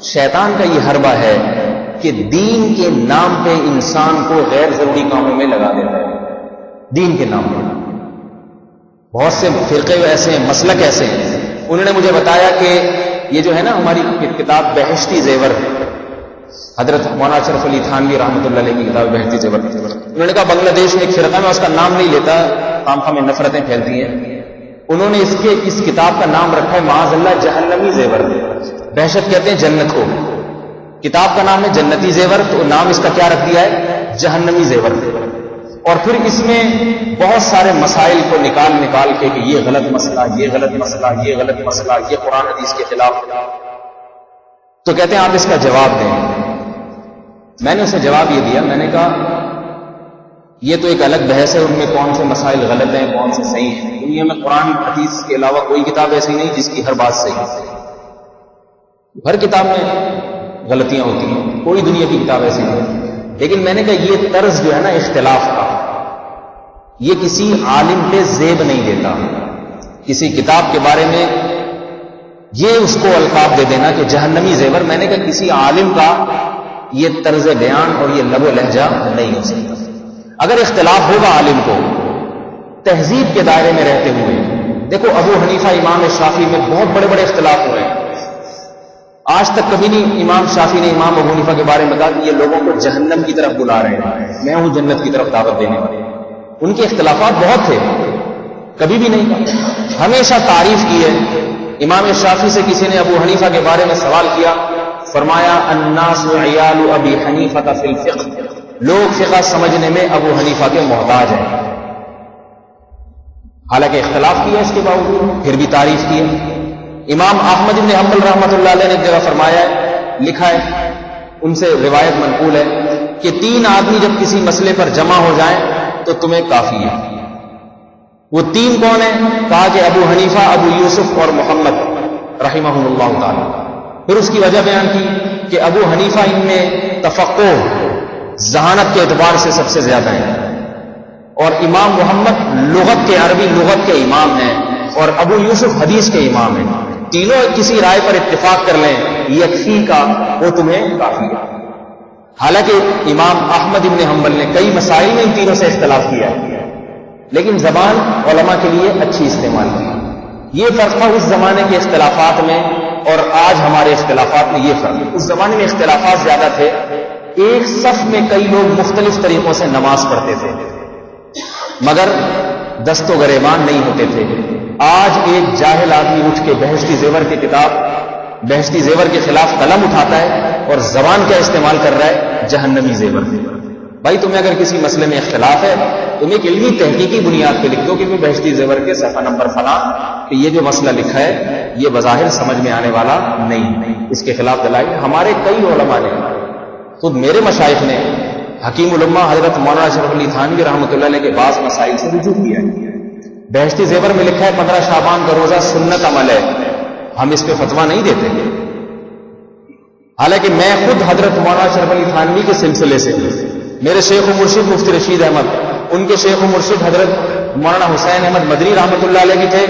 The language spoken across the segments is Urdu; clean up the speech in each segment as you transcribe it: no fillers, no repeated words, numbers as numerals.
شیطان کا یہ حربہ ہے کہ دین کے نام پہ انسان کو غیر ضروری کاموں میں لگا دیتا ہے. دین کے نام پہ بہت سے فرقے ایسے ہیں، مسلک ایسے ہیں. انہوں نے مجھے بتایا کہ یہ جو ہے نا ہماری کتاب بہشتی زیور، حضرت مولانا اشرف علی تھانوی رحمۃ اللہ علیہ کی کتاب بہشتی زیور، انہوں نے کہا بنگلہ دیش میں ایک فرقہ، میں اس کا نام نہیں لیتا، خام خواہ میں نفرتیں پھیلتی ہیں، انہوں نے اس کتاب کا نام رکھا ہے معاذ اللہ جہنمی زیور. بہشت کہتے ہیں جنت کو، کتاب کا نام ہے جنتی زیور، تو نام اس کا کیا رکھ دیا ہے؟ جہنمی زیور. اور پھر اس میں بہت سارے مسائل کو نکال کے کہ یہ غلط مسئلہ، یہ غلط مسئلہ، یہ غلط مسئلہ، یہ قرآن حدیث کے خلاف. تو کہتے ہیں آپ اس کا جواب دیں. میں نے اسے جواب یہ دیا، میں نے کہا یہ تو ایک الگ بحث ہے، ان میں کون سے مسائل غلط ہیں کون سے صحیح ہیں. دنیا میں قرآن حدیث کے علاوہ کوئی کتاب ایسی نہیں جس کی ہر بات صحیح ہے. ہر کتاب میں غلطیاں ہوتی ہیں، کوئی دنیا کی کتاب ایسی نہیں. لیکن میں نے کہا یہ طرز جو ہے نا اختلاف کا، یہ کسی عالم پہ زیب نہیں دیتا. کسی کتاب کے بارے میں یہ اس کو القاب دے دینا کہ جہنمی زیور، میں نے کہا کسی عالم کا یہ طرز بیان اور یہ لب و لہجہ نہیں ہو سکتا. اگر اختلاف ہوگا عالم کو تہذیب کے دائرے میں رہتے ہوئے، دیکھو ابو حنیفہ امام شافعی میں بہت بڑے بڑے اختلاف ہوئے ہیں. آج تک کبھی نہیں امام شافعی نے امام ابو حنیفہ کے بارے میں کہا کہ یہ لوگوں کو جہنم کی طرف بلا رہے ہیں، میں ہوں جنت کی طرف دعوت دینے والے. ان کے اختلافات بہت تھے، کبھی بھی نہیں، ہمیشہ تعریف کی ہے. امام شافعی سے کسی نے ابو حنیفہ کے بارے میں سوال کیا، فرمایا الناس عیال ابی حنیفہ فی الفقہ، لوگ فقہ سمجھنے میں ابو حنیفہ کے محتاج ہیں. حالانکہ اختلاف کیا اس کے باوجود پھر بھی تعریف کی ہے. امام احمد بن حنبل رحمۃ اللہ علیہ نے ایک جگہ فرمایا ہے، لکھا ہے، ان سے روایت منقول ہے کہ 3 آدمی جب کسی مسئلے پر جمع ہو جائیں تو تمہیں کافی ہے. وہ 3 کون ہیں؟ کہا کہ ابو حنیفہ، ابو یوسف اور محمد رحمہم اللہ تعالی. پھر اس کی وجہ بیان کی کہ ابو حنیفہ ان میں تفقہ، ذہانت کے اعتبار سے سب سے زیادہ ہیں، اور امام محمد لغت کے، عربی لغت کے امام ہیں، اور ابو یوسف حدیث کے امام ہیں. تینوں کسی رائے پر اتفاق کر لیں یکفی کا، وہ تمہیں کافی ہے. حالانکہ امام احمد بن حنبل نے کئی مسائل میں ان تینوں سے اختلاف کیا ہے، لیکن زبان علماء کے لیے اچھی استعمال کی. یہ فرق تھا اس زمانے کے اختلافات میں اور آج ہمارے اختلافات میں. یہ فرق، اس زمانے میں اختلافات زیادہ تھے، ایک صف میں کئی لوگ مختلف طریقوں سے نماز پڑھتے تھے مگر دست و گریبان نہیں ہوتے تھے. آج ایک جاہل آدمی اٹھ کے بہشتی زیور کی کتاب، بہشتی زیور کے خلاف قلم اٹھاتا ہے اور زبان کیا استعمال کر رہا ہے؟ جہنمی زیور. بھائی تمہیں اگر کسی مسئلے میں اختلاف ہے، تم ایک علمی تحقیقی بنیاد پہ لکھ دو کہ بہشتی زیور کے صفحہ نمبر فلاں کہ یہ جو مسئلہ لکھا ہے یہ بظاہر سمجھ میں آنے والا نہیں، اس کے خلاف دلائل. ہمارے کئی علماء نے، خود میرے مشائخ نے، حکیم الامہ حضرت مولانا اشرف علی تھانوی رحمۃ اللہ علیہ کے بعض مسائل سے رجوع کیا ہے. بہشتی زیور میں لکھا ہے 15 شعبان کا روزہ سنت عمل ہے، ہم اس پہ فتویٰ نہیں دیتے. حالانکہ میں خود حضرت مولانا اشرف علی تھانوی کے سلسلے سے، میرے شیخ و مرشد مفتی رشید احمد، ان کے شیخ و مرشد حضرت مولانا حسین احمد مدنی رحمۃ اللہ علیہ بھی تھے،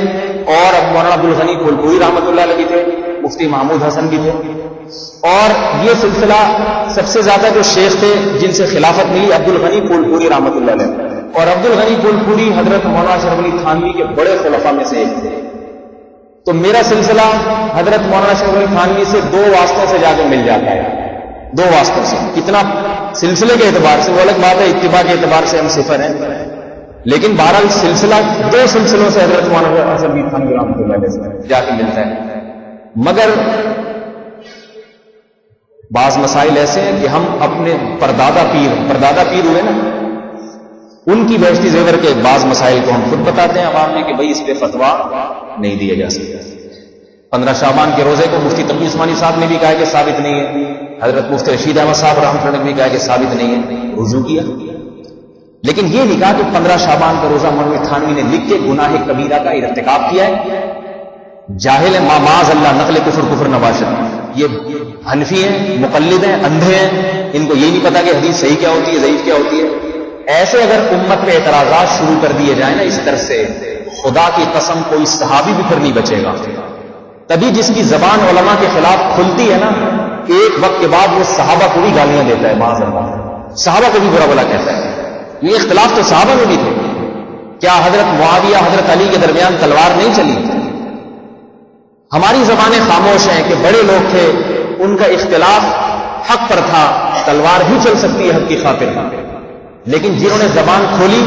اور مولانا عبدالغنی پھولپوری رحمۃ اللہ علیہ بھی تھے، مفتی محمود حسن بھی تھے. اور یہ سلسلہ سب سے زیادہ جو شیخ تھے جن سے خلافت ملی، عبدالغنی پھولپوری رحمۃ اللہ علیہ، اور عبدالغنی پھولپوری حضرت مولانا اشرف علی تھانوی کے بڑے خلفاء میں سے ایک تھے. تو میرا سلسلہ حضرت مولانا اشرف علی تھانوی سے 2 واسطوں سے جا کے مل جاتا ہے، 2 واسطوں سے. کتنا سلسلے کے اعتبار سے وہ الگ بات ہے، اتباع کے اعتبار سے ہم صفر ہیں، لیکن بہرحال سلسلہ 2 سلسلوں سے حضرت مولانا اشرف علی تھانوی رحمۃ اللہ علیہ سے جا کے ملتا ہے. مگر بعض مسائل ایسے ہیں کہ ہم اپنے پردادا پیر ہوئے نا، ان کی بہشتی زیور کے بعض مسائل کو ہم خود بتاتے ہیں عوام میں کہ بھئی اس پہ فتویٰ نہیں دیا جا سکتا. 15 شعبان کے روزے کو مفتی تقی عثمانی صاحب نے بھی کہا کہ ثابت نہیں ہے، حضرت مفتی رشید احمد صاحب رحمۃ اللہ نے بھی کہا کہ ثابت نہیں ہے، رجوع کیا. لیکن یہ نہیں کہا کہ 15 شعبان کا روزہ مولانا تھانوی نے لکھ کے گناہ کبیرہ کا ارتکاب کیا ہے. جاہل ہیں، معاذ اللہ، نقل کفر نباشت. یہ حنفی ہیں، مقلد ہیں، اندھے ہیں، ان کو یہ نہیں پتا کہ حدیث صحیح کیا ہوتی ہے، ضعیف کیا ہوتی ہے. ایسے اگر امت پہ اعتراضات شروع کر دیے جائیں نا اس طرح سے، خدا کی قسم کوئی صحابی بھی پھر نہیں بچے گا. تبھی جس کی زبان علماء کے خلاف کھلتی ہے نا، ایک وقت کے بعد وہ صحابہ کو بھی گالیاں دیتا ہے، معاذ اللہ، صحابہ کو بھی برا بلا کہتا ہے. یہ اختلاف تو صحابہ میں بھی تھے. کیا حضرت معاویہ حضرت علی کے درمیان تلوار نہیں چلی؟ ہماری زبانیں خاموش ہیں کہ بڑے لوگ تھے، ان کا اختلاف حق پر تھا، تلوار بھی چل سکتی ہے حق کی خاطر، لیکن جنہوں نے زبان کھولی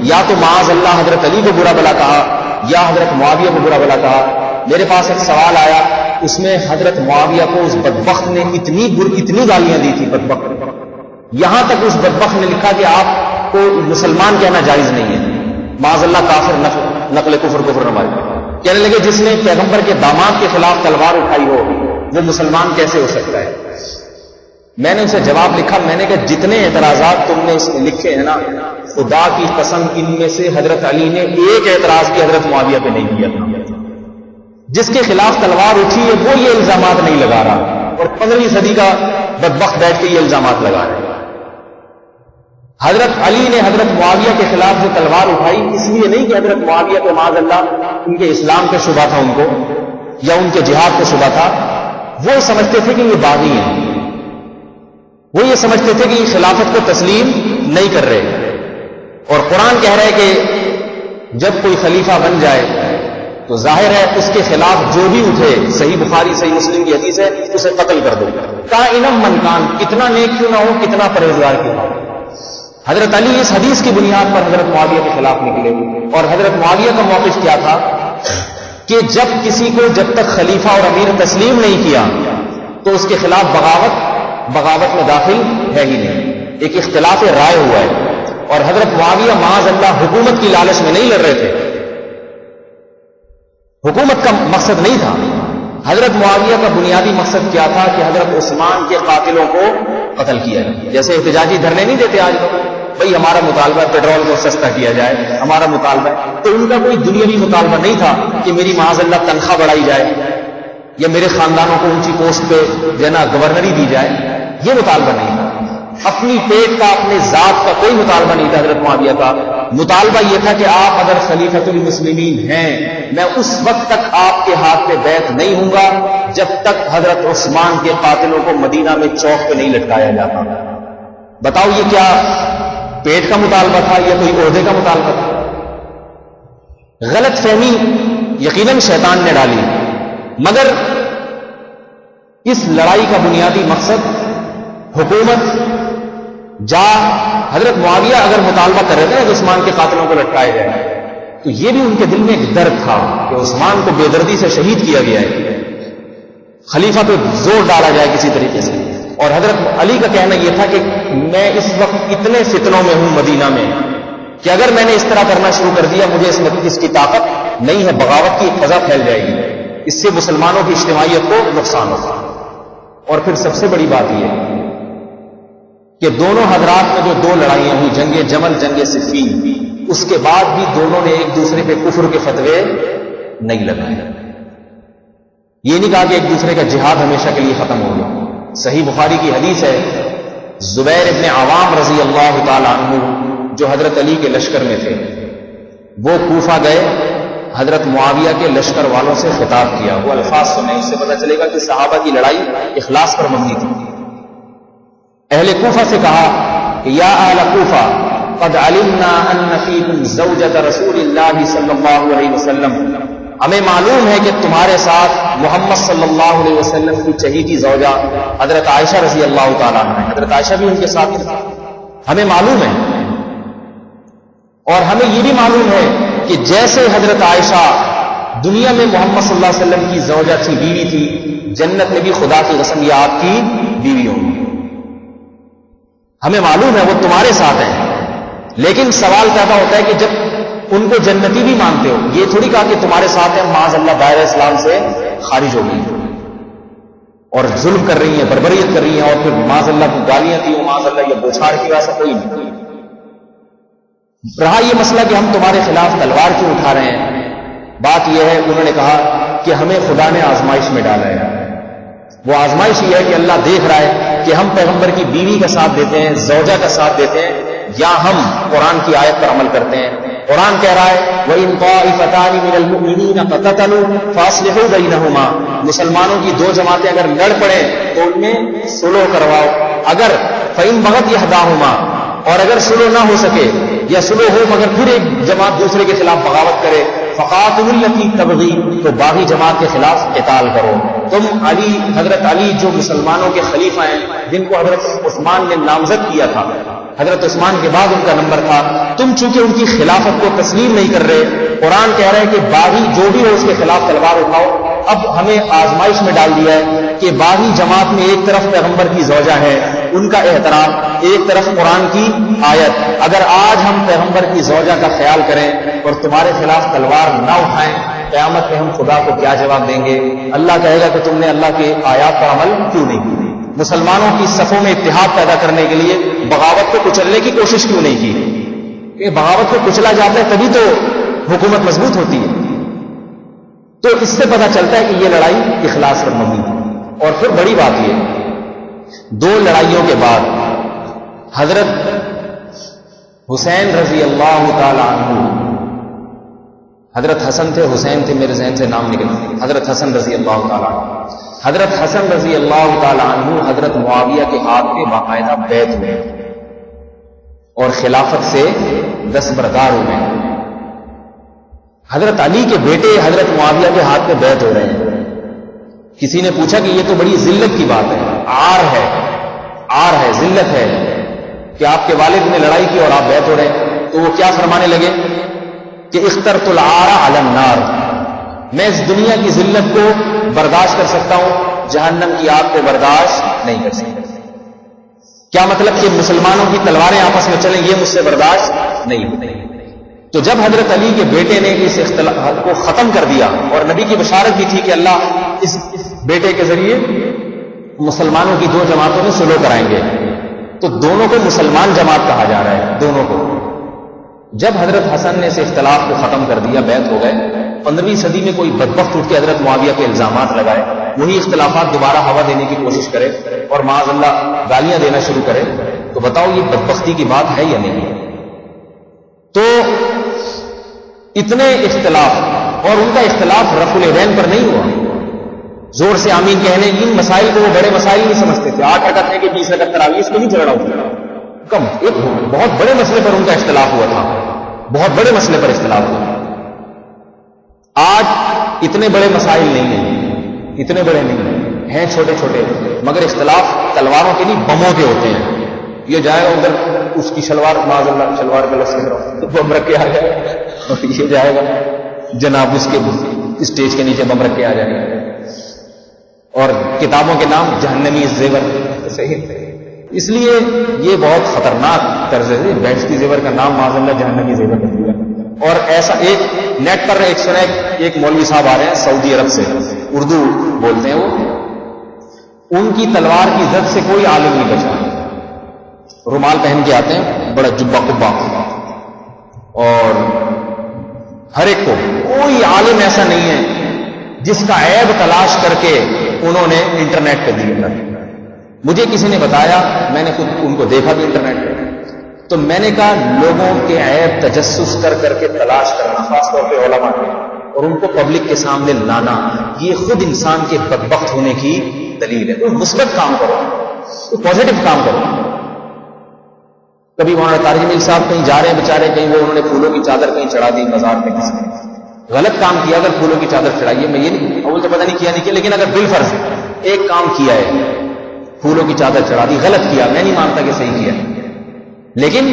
یا تو معاذ اللہ حضرت علی کو برا بلا کہا یا حضرت معاویہ کو برا بلا کہا. میرے پاس ایک سوال آیا، اس میں حضرت معاویہ کو اس بدبخت نے اتنی گالیاں دی تھی، بدبخت، یہاں تک اس بدبخت نے لکھا کہ آپ کو مسلمان کہنا جائز نہیں ہے، معاذ اللہ کافر، نقل کفر نماز. کہنے لگے جس نے پیغمبر کے داماد کے خلاف تلوار اٹھائی ہو وہ مسلمان کیسے ہو سکتا ہے؟ میں نے اسے جواب لکھا، میں نے کہا جتنے اعتراضات تم نے اس میں لکھے ہیں نا، خدا کی قسم ان میں سے حضرت علی نے ایک اعتراض بھی حضرت معاویہ پہ نہیں کیا. جس کے خلاف تلوار اٹھی ہے وہ یہ الزامات نہیں لگا رہا، اور 15ویں صدی کا بدبخت بیٹھ کے یہ الزامات لگا رہے ہیں. حضرت علی نے حضرت معاویہ کے خلاف جو تلوار اٹھائی اس لیے نہیں کہ حضرت معاویہ کے معاذ اللہ ان کے اسلام پہ شبہ تھا ان کو، یا ان کے جہاد پہ شبہ تھا. وہ سمجھتے تھے کہ یہ باغی ہیں، وہ یہ سمجھتے تھے کہ یہ خلافت کو تسلیم نہیں کر رہے. اور قرآن کہہ رہا ہے کہ جب کوئی خلیفہ بن جائے تو ظاہر ہے اس کے خلاف جو بھی اٹھے، صحیح بخاری صحیح مسلم کی حدیث ہے، اسے قتل کر دو، کائنم من کان، کتنا نیک کیوں نہ ہو، کتنا پرہیزگار کیوں نہ ہو. حضرت علی اس حدیث کی بنیاد پر حضرت معاویہ کے خلاف نکلے. اور حضرت معاویہ کا موقف کیا تھا کہ جب کسی کو جب تک خلیفہ اور امیر تسلیم نہیں کیا تو اس کے خلاف بغاوت میں داخل ہے ہی نہیں. ایک اختلاف رائے ہوا ہے. اور حضرت معاویہ معاذ اللہ حکومت کی لالچ میں نہیں لڑ رہے تھے، حکومت کا مقصد نہیں تھا. حضرت معاویہ کا بنیادی مقصد کیا تھا کہ حضرت عثمان کے قاتلوں کو قتل کیا جائے. جیسے احتجاجی دھرنے نہیں دیتے آج لوگ، بھئی ہمارا مطالبہ پیٹرول کو سستا کیا جائے، ہمارا مطالبہ ہے. تو ان کا کوئی دنیاوی مطالبہ نہیں تھا کہ میری معاذ اللہ تنخواہ بڑھائی جائے یا میرے خاندانوں کو اونچی پوسٹ پہ جو ہے نا گورنری دی جائے، یہ مطالبہ نہیں تھا. اپنی پیٹ کا، اپنے ذات کا کوئی مطالبہ نہیں تھا حضرت معاویہ کا. مطالبہ یہ تھا کہ آپ اگر خلیفۃ المسلمین ہیں، میں اس وقت تک آپ کے ہاتھ پہ بیعت نہیں ہوں گا جب تک حضرت عثمان کے قاتلوں کو مدینہ میں چوک پہ نہیں لٹکایا جاتا. بتاؤ یہ کیا پیٹ کا مطالبہ تھا یا کوئی عہدے کا مطالبہ تھا؟ غلط فہمی یقیناً شیطان نے ڈالی، مگر اس لڑائی کا بنیادی مقصد حکومت حضرت معاویہ اگر مطالبہ کر رہے تھے کہ عثمان کے قاتلوں کو لٹکایا جائے تو یہ بھی ان کے دل میں ایک درد تھا کہ عثمان کو بے دردی سے شہید کیا گیا ہے، خلیفہ پہ زور ڈالا جائے کسی طریقے سے. اور حضرت علی کا کہنا یہ تھا کہ میں اس وقت اتنے فتنوں میں ہوں مدینہ میں کہ اگر میں نے اس طرح کرنا شروع کر دیا مجھے اس کی طاقت نہیں ہے، بغاوت کی ایک فضا پھیل جائے گی، اس سے مسلمانوں کی اجتماعیت کو نقصان ہوگا. اور پھر سب سے بڑی بات یہ کہ دونوں حضرات میں جو دو لڑائیاں ہوئی، جنگ جمل، جنگ صفین، اس کے بعد بھی دونوں نے ایک دوسرے پہ کفر کے فتوے نہیں لگائے. یہ نہیں کہا کہ ایک دوسرے کا جہاد ہمیشہ کے لیے ختم ہو گیا. صحیح بخاری کی حدیث ہے، زبیر ابن عوام رضی اللہ تعالی عنہ جو حضرت علی کے لشکر میں تھے، وہ کوفہ گئے، حضرت معاویہ کے لشکر والوں سے خطاب کیا. وہ الفاظ سنیں، اس سے پتہ چلے گا کہ صحابہ کی لڑائی اخلاص پر مبنی تھی. اہل کوفہ سے کہا کہ یا اہل کوفہ قد علمنا ان فیکم زوجۃ رسول اللہ صلی اللہ علیہ وسلم، ہمیں معلوم ہے کہ تمہارے ساتھ محمد صلی اللہ علیہ وسلم کی چہیتی زوجہ حضرت عائشہ رضی اللہ تعالیٰ عنہ، حضرت عائشہ بھی ان کے ساتھ تھی، ہمیں معلوم ہے. اور ہمیں یہ بھی معلوم ہے کہ جیسے حضرت عائشہ دنیا میں محمد صلی اللہ علیہ وسلم کی زوجہ تھی، بیوی تھی، جنت میں بھی خدا کی قسم یہ آپ کی بیوی ہوں گی. ہمیں معلوم ہے وہ تمہارے ساتھ ہیں. لیکن سوال پیدا ہوتا ہے کہ جب ان کو جنتی بھی مانتے ہو، یہ تھوڑی کہا کہ تمہارے ساتھ ہیں معاذ اللہ دائرہ اسلام سے خارج ہو گئی اور ظلم کر رہی ہیں، بربریت کر رہی ہیں، اور پھر معاذ اللہ کو گالیاں دی، معاذ اللہ یہ بوچھار کی، ویسا کوئی نہیں. رہا یہ مسئلہ کہ ہم تمہارے خلاف تلوار کیوں اٹھا رہے ہیں، بات یہ ہے انہوں نے کہا کہ ہمیں خدا نے آزمائش میں ڈالا ہے. وہ آزمائش یہ ہے کہ اللہ دیکھ رہا ہے کہ ہم پیغمبر کی بیوی کا ساتھ دیتے ہیں، زوجہ کا ساتھ دیتے ہیں، یا ہم قرآن کی آیت پر عمل کرتے ہیں. قرآن کہہ رہا ہے وَإِن طَائِفَتَانِ مِنَ الْمُؤْمِنِينَ اقْتَتَلُوا فَأَصْلِحُوا بَيْنَهُمَا، مسلمانوں کی دو جماعتیں اگر لڑ پڑیں تو ان میں صلح کرواؤ. اگر فَإِن بَغَتْ إِحْدَاهُمَا، اور اگر صلح نہ ہو سکے یا صلح ہو مگر پھر ایک جماعت دوسرے کے خلاف بغاوت کرے، فَقَاتِلُوا الَّتِي تَبْغِي، تو باغی جماعت کے خلاف قتال کرو. تم علی، حضرت علی جو مسلمانوں کے خلیفہ ہیں، جن کو حضرت عثمان نے نامزد کیا تھا، حضرت عثمان کے بعد ان کا نمبر تھا، تم چونکہ ان کی خلافت کو تسلیم نہیں کر رہے، قرآن کہہ رہے ہیں کہ باغی جو بھی ہو اس کے خلاف تلوار اٹھاؤ. اب ہمیں آزمائش میں ڈال دیا ہے کہ باغی جماعت میں ایک طرف پیغمبر کی زوجہ ہے، ان کا احترام، ایک طرف قرآن کی آیت. اگر آج ہم پیغمبر کی زوجہ کا خیال کریں اور تمہارے خلاف تلوار نہ اٹھائیں، قیامت میں ہم خدا کو کیا جواب دیں گے؟ اللہ کہے گا کہ تم نے اللہ کے آیات پر عمل کیوں نہیں کی؟ مسلمانوں کی صفوں میں اتحاد پیدا کرنے کے لیے بغاوت کو کچلنے کی کوشش کیوں نہیں کی؟ کہ بغاوت کو کچلا جاتا ہے تبھی تو حکومت مضبوط ہوتی ہے. تو اس سے پتہ چلتا ہے کہ یہ لڑائی اخلاص پر مبنی تھی. اور پھر بڑی بات یہ، دو لڑائیوں کے بعد حضرت حسین رضی اللہ تعالی عنہ، حضرت حسن تھے حسین تھے، میرے ذہن سے نام نکل، حضرت حسن رضی اللہ تعالی عنہ، حضرت حسن رضی اللہ تعالی عنہ حضرت معاویہ کے ہاتھ پہ باقاعدہ بیعت ہوئے اور خلافت سے دستبردار ہوئے. حضرت علی کے بیٹے حضرت معاویہ کے ہاتھ پہ بیعت ہو رہے ہیں. کسی نے پوچھا کہ یہ تو بڑی ذلت کی بات ہے، عار ہے، ذلت ہے کہ آپ کے والد نے لڑائی کی اور آپ بیعت ہو رہے ہیں. تو وہ کیا فرمانے لگے کہ اخترت العار علی النار، میں اس دنیا کی ذلت کو برداشت کر سکتا ہوں، جہنم کی آگ کو برداشت نہیں کر سکتا. کیا مطلب کہ مسلمانوں کی تلواریں آپس میں چلیں یہ مجھ سے برداشت نہیں ہوتی. تو جب حضرت علی کے بیٹے نے اس اختلاف کو ختم کر دیا، اور نبی کی بشارت بھی تھی کہ اللہ اس بیٹے کے ذریعے مسلمانوں کی دو جماعتوں میں صلح کرائیں گے، تو دونوں کو مسلمان جماعت کہا جا رہا ہے، دونوں کو. جب حضرت حسن نے اس اختلاف کو ختم کر دیا، بیعت ہو گئے، 15ویں صدی میں کوئی بدبخت اٹھ کے حضرت معاویہ کے الزامات لگائے، وہی اختلافات دوبارہ ہوا دینے کی کوشش کرے اور معاذ اللہ گالیاں دینا شروع کرے، تو بتاؤ یہ بدبختی کی بات ہے یا نہیں؟ تو اتنے اختلاف، اور ان کا اختلاف رفع الیدین پر نہیں ہوا، زور سے آمین کہنے، ان مسائل کو وہ بڑے مسائل نہیں سمجھتے تھے. 8 رکعت ہے کہ 20 رکعت تراویح، اس کو نہیں جھگڑا ہوتا، کم ایک بہت بڑے مسئلے پر ان کا اختلاف ہوا تھا، بہت بڑے مسئلے پر اختلاف ہوا. آج اتنے بڑے مسائل نہیں ہیں، اتنے بڑے نہیں ہیں، چھوٹے چھوٹے، مگر اختلاف تلواروں کے نہیں بموں کے ہوتے ہیں. یہ جائے گا ادھر اس کی شلوار، معاذ اللہ شلوار کے لفظ تو بم رکھ کے آ جائے گا، اور یہ جائے گا جناب اس کے اسٹیج کے نیچے بم رکھ کے آ جائے گا. اور کتابوں کے نام جہنمی زیور، صحیح. اس لیے یہ بہت خطرناک طرز ہے، بہشتی زیور کا نام معاذ اللہ جہنمی زیور کر دیا. اور ایسا ایک نیٹ پر ایک سنا، ایک مولوی صاحب آ رہے ہیں سعودی عرب سے، اردو بولتے ہیں وہ، ان کی تلوار کی زد سے کوئی عالم نہیں بچا. رومال پہن کے آتے ہیں، بڑا جبہ قبہ، اور ہر ایک کو، کوئی عالم ایسا نہیں ہے جس کا عیب تلاش کر کے انہوں نے انٹرنیٹ پہ دیا. مجھے کسی نے بتایا، میں نے خود ان کو دیکھا بھی انٹرنیٹ پہ، تو میں نے کہا لوگوں کے عیب تجسس کر کر کے تلاش کرنا، خاص طور پہ علماء کے، اور ان کو پبلک کے سامنے لانا، یہ خود انسان کے بدبخت ہونے کی دلیل ہے. کوئی مثبت کام کرو، کوئی پازیٹو کام کرو. کبھی مولانا طارق جمیل صاحب کہیں جا رہے ہیں بیچارے، کہیں وہ انہوں نے پھولوں کی چادر کہیں چڑھا دی بازار میں، کسی نے غلط کام کیا. اگر پھولوں کی چادر چڑھائیے، میں یہ نہیں اول تو پتہ نہیں کیا نہیں کیا، لیکن اگر بالفرض ایک کام کیا ہے، پھولوں کی چادر چڑھا دی، غلط کیا، میں نہیں مانتا کہ صحیح کیا، لیکن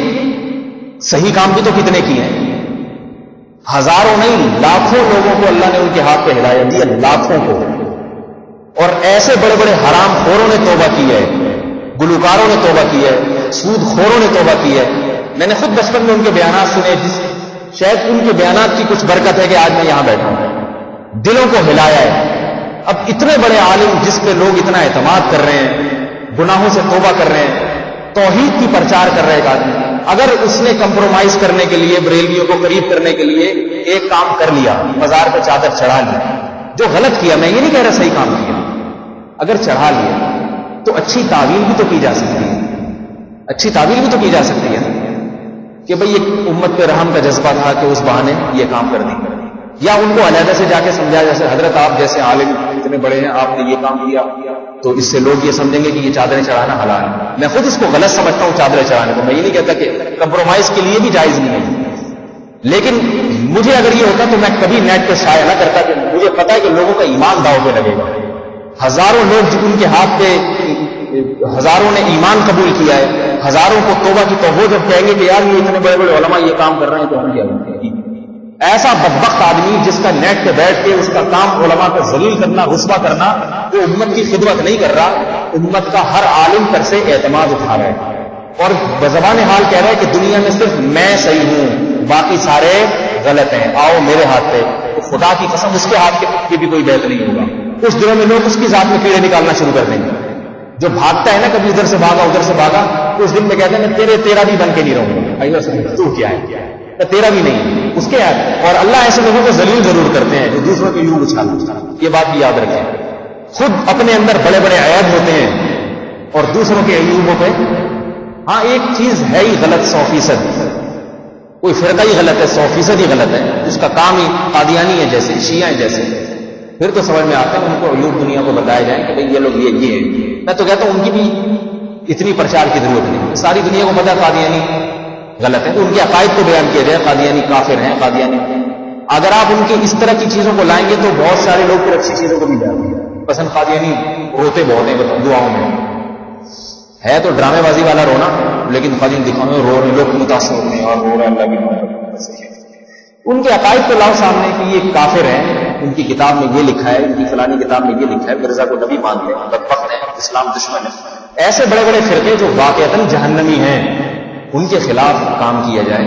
صحیح کام بھی تو کتنے کیے ہیں، ہزاروں نہیں لاکھوں لوگوں کو اللہ نے ان کے ہاتھ پہ ہدایت دی، لاکھوں کو. اور ایسے بڑے بڑے حرام خوروں نے توبہ کی ہے، گلوکاروں نے توبہ کی ہے، سود خوروں نے توبہ کی ہے. میں نے خود بچپن میں ان کے بیانات سنے، شاید ان کے بیانات کی کچھ برکت ہے کہ آج میں یہاں بیٹھا ہوں، دلوں کو ہلایا ہے. اب اتنے بڑے عالم جس پہ لوگ اتنا اعتماد کر رہے ہیں، گناہوں سے توبہ کر رہے ہیں، توحید کی پرچار کر رہے ایک آدمی، اگر اس نے کمپرومائز کرنے کے لیے، بریلویوں کو قریب کرنے کے لیے ایک کام کر لیا، بازار پہ چادر چڑھا لی، جو غلط کیا، میں یہ نہیں کہہ رہا صحیح کام کیا، اگر چڑھا لیا تو اچھی تعویل بھی تو کی جا سکتی ہے، اچھی تعویل بھی تو کی جا سکتی ہے کہ بھئی امت پہ رحم کا جذبہ تھا کہ اس بہانے یہ کام کر دیں، یا ان کو علیحدہ سے جا کے سمجھایا جیسے حضرت آپ جیسے عالم اتنے بڑے ہیں، آپ نے یہ کام کیا تو اس سے لوگ یہ سمجھیں گے کہ یہ چادریں چڑھانا حلال ہے. میں خود اس کو غلط سمجھتا ہوں چادریں چڑھانے کو. میں یہ نہیں کہتا کہ کمپرومائز کے لیے بھی جائز نہیں ہے، لیکن مجھے اگر یہ ہوتا تو میں کبھی نیٹ پہ شائع نہ کرتا کہ مجھے پتا ہے کہ لوگوں کا ایمان داؤ پہ لگے گا. ہزاروں لوگ جن کے ہاتھ پہ ہزاروں نے ایمان قبول کیا ہے، ہزاروں کو توبہ کی تو وہ جب کہیں گے کہ یار یہ اتنے بڑے بڑے علماء یہ کام کر رہے ہیں تو ہم کیا کریں گے. ایسا بدبخت آدمی جس کا نیٹ پہ بیٹھ کے اس کا کام علماء کو ذلیل کرنا، رسوا کرنا، وہ امت کی خدمت نہیں کر رہا، امت کا ہر عالم پر سے اعتماد اٹھا رہا ہے اور بزبان حال کہہ رہا ہے کہ دنیا میں صرف میں صحیح ہوں، باقی سارے غلط ہیں، آؤ میرے ہاتھ پہ. تو خدا کی قسم اس کے ہاتھ کے بھی کوئی بیت نہیں ہوگا. اس دنوں میں لوگ اس کی ذات میں کیڑے نکالنا شروع کر دیں گے. جو بھاگتا ہے نا کبھی ادھر سے بھاگا ادھر سے بھاگا، اس دن میں کہتے ہیں میں تیرا بھی بن کے نہیں رہوں گا. تو کیا ہے، تیرا بھی نہیں اس کے ہے. اور اللہ ایسے لوگوں کو ذلیل ضرور کرتے ہیں جو دوسروں کے یوں اچھالنا. یہ بات بھی یاد رکھیں. خود اپنے اندر بڑے بڑے عیب ہوتے ہیں اور دوسروں کے عیوبوں پہ. ہاں ایک چیز ہے ہی غلط 100%، کوئی فرقہ ہی غلط ہے 100% ہی غلط ہے، اس کا کام ہی قادیانی ہے جیسے، شیعہ جیسے، پھر تو سمجھ میں آتا ہے ان کو عیوب دنیا کو بتائے جائیں کہ بھئی یہ لوگ یہ ہیں. میں تو کہتا ہوں ان کی بھی اتنی پرچار کی ضرورت نہیں. ساری دنیا کو پتا قادیانی غلط ہے تو ان کے عقائد کو بیان کیا جائے، قادیانی کافر ہیں، قادیانی. اگر آپ ان کی اس طرح کی چیزوں کو لائیں گے تو بہت سارے لوگ پھر اچھی چیزوں کو بھی جائیں گے. پسند قادیانی روتے بہت ہیں دعاؤں میں، ہے تو ڈرامے بازی والا رونا، لیکن قادیانی دکھانے میں رو رہے لوگ متاثر ہوتے ہیں اور رو رہے اللہ کی محبت. ان کے عقائد کو لاؤ سامنے کہ یہ کافر ہیں، ان کی کتاب میں یہ لکھا ہے، ان کی فلانی کتاب میں یہ لکھا ہے، مرزا کو نبی مان لیں، بدبخت ہیں، اسلام دشمن ہے. ایسے بڑے بڑے فرقے جو واقعتاً جہنمی ہیں ان کے خلاف کام کیا جائے.